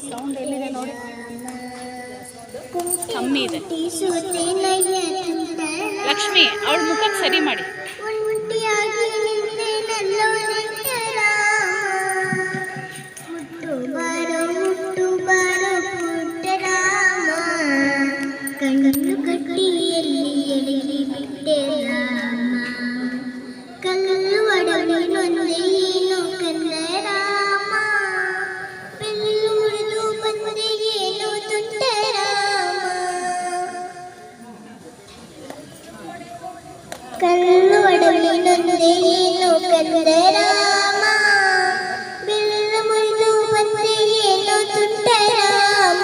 Sound ಎಲ್ಲಿದೆ ನೋಡಿ, ಕಮ್ಮಿ ಇದೆ. ಲಕ್ಷ್ಮಿ ಅವಳ ಮುಖಕ್ಕೆ ಸರಿ ಮಾಡಿ. ಕಣ್ಣು ಕಟ್ಟಿಯಲ್ಲಿ ಎಡಗಿ ಬಿಟ್ಟೆ ರಾಮ, ಕಲ್ಲು ಒಡಲಿನೊಂದೇ ಏನು ಕನ್ನ ರಾಮ, ಬೆಲ್ಲು ಮುರಿದು ಬಂದೆ ಏನು ತುಂಟ ರಾಮ, ಕಲ್ಲು ಒಡಲಿನೊಂದೇ ಏನು ಕನ್ನ ರಾಮ, ಬೆಲ್ಲು ಮುರಿದು ಬಂದೆ ಏನು ತುಂಟ ರಾಮ,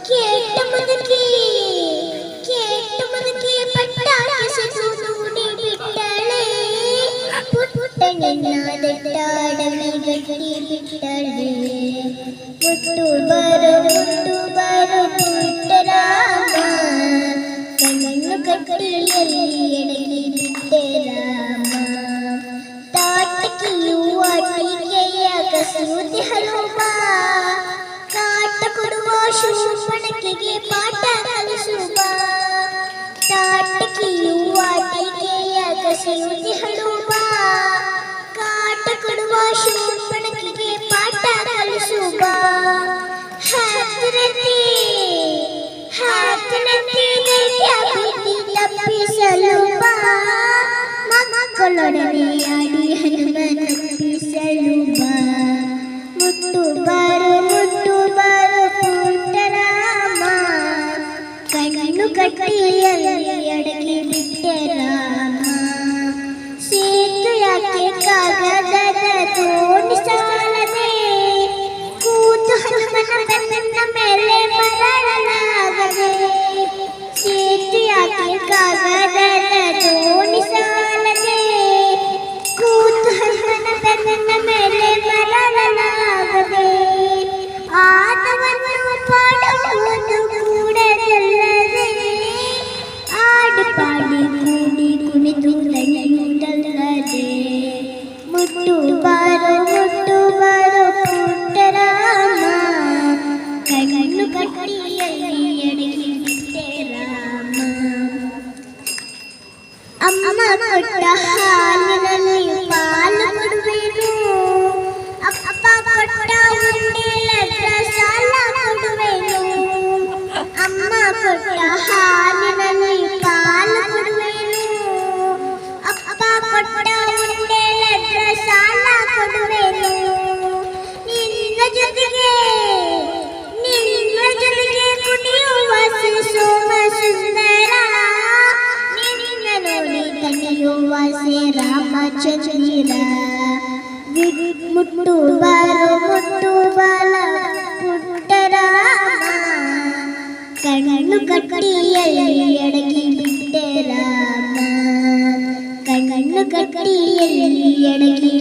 ಕೇಟ ಮುದುಕಿ ಬಿಟ್ಟಳೆ, ಪುಟ್ಟಣ್ಣನಾದಟ್ಟಾಡಲಿ ಗಟ್ಟಿ ಬಿಟ್ಟಳೆ, ಮುಟ್ಟು ಬರೋ ಪುಟ್ಟ ರಾಮ, ಕಣ್ಣು ಕಟ್ಟಿಯಲ್ಲಿ ಎಡಗಿ ಬಿಟ್ಟೆ ರಾಮ, ತಾಟಕಿಯು ಆಟಿಕೆಯ ಕಸಿಯುತಿ ಹಲುವ, ಕಾಟ ಕೊಡುವ ಶೂರ್ಪಣಖಿಗೆ ಪಾಠ ಕಲಿಸುವ, ತಾಟಕಿಯು ಆಟಿಕೆಯ ಕಸಿಯುತಿ ಹಲುವ, ಕಾಟ ಕೊಡುವ ಶೂರ್ಪಣಖಿಗೆ ಪಾಠ ಕಲಿಸುವ, ಹತ್ತನತೆ ಭೀತಿ ತಪ್ಪಿಸಲು ಬಾ, ಮಕ್ಕಳೊಡನೆ ಆಡಿ ಹನುಮ ತಪ್ಪಿಸಲು ಬಾ, ಮುಟ್ಟು ಬಾರು ಪುಟ್ಟ ರಾಮ, ಕಣ್ಣು ಕಟ್ಟಿಯಲ್ಲಿ ಅಡಗಿ ಬಿಟ್ಟೆ ರಾಮ, ಸೇತು ಯಾಕೆ ಕಾಗದದ ದೋಣಿ ಸಾಲದೆ, ಕೂತು ಹನುಮನ ಬೆನ್ನ ಮೇಲೆ ಮರಳಲಾಗದೆ, ಸೇತು ಯಾಕೆ ಕಾಗದದ ದೋಣಿ ಸಾಲದೆ, ಕೂತು ಹನುಮನ ಬೆನ್ನ ಮೇಲೆ ಮರಳಲಾಗದೆ, ಆಟವನ್ನು ಪಾಡುವುದು ಕೂಡದಲ್ಲದೆ, ಆಡು ಪಾಡಿ ಕೂಡಿ ಕುಣಿದು ದಣಿಯುವುದಲ್ಲದೆ, ಮುಟ್ಟು ಬಾರೋ ಪುಟ್ಟ ರಾಮ, ಕಣ್ಣು ಕಟ್ಟಿಯಲ್ಲಿ ಎಡಗಿ ಬಿಟ್ಟೆ ರಾಮ, ಅಮ್ಮ ಕೊಟ್ಟ ಹಾಲಿನಲ್ಲಿ ಪಾಲು ಕೊಡುವೆನು, ಅಪ್ಪ ಕೊಟ್ಟ ಉಂಡೆಲದ ಸಾಲ ಕೊಡುವೆನು, ಅಮ್ಮ ಕೊಟ್ಟ ಹಾಲಿನಲ್ಲಿ ಪಾಲು ಕೊಡುವೆನು, ಅಪ್ಪ ಕೊಟ್ಟ ಉಂಡೆಲದ ಸಾಲ ಕೊಡುವೆನು, ನಿನ್ನ ಜೊತೆಗೆ ಕುಣಿಯುವ ಸೋಮ ಸುಂದರ, ನಿನ್ನ ನೋಡಿ ಕಲಿಯುವ ರಾಮಚಂದ್ರ, ಮುಟ್ಟು ಬಾಲ ಪುಟ್ಟ ರಾಮ, ಕಣ್ಣು ಕಟ್ಟಿಯಲ್ಲಿ ಎಡಗಿ ಬಿಟ್ಟೆ ರಾಮ, ಕಣ್ಣು ಕಟ್ಟಿಯಲ್ಲಿ ಎಡಗಿ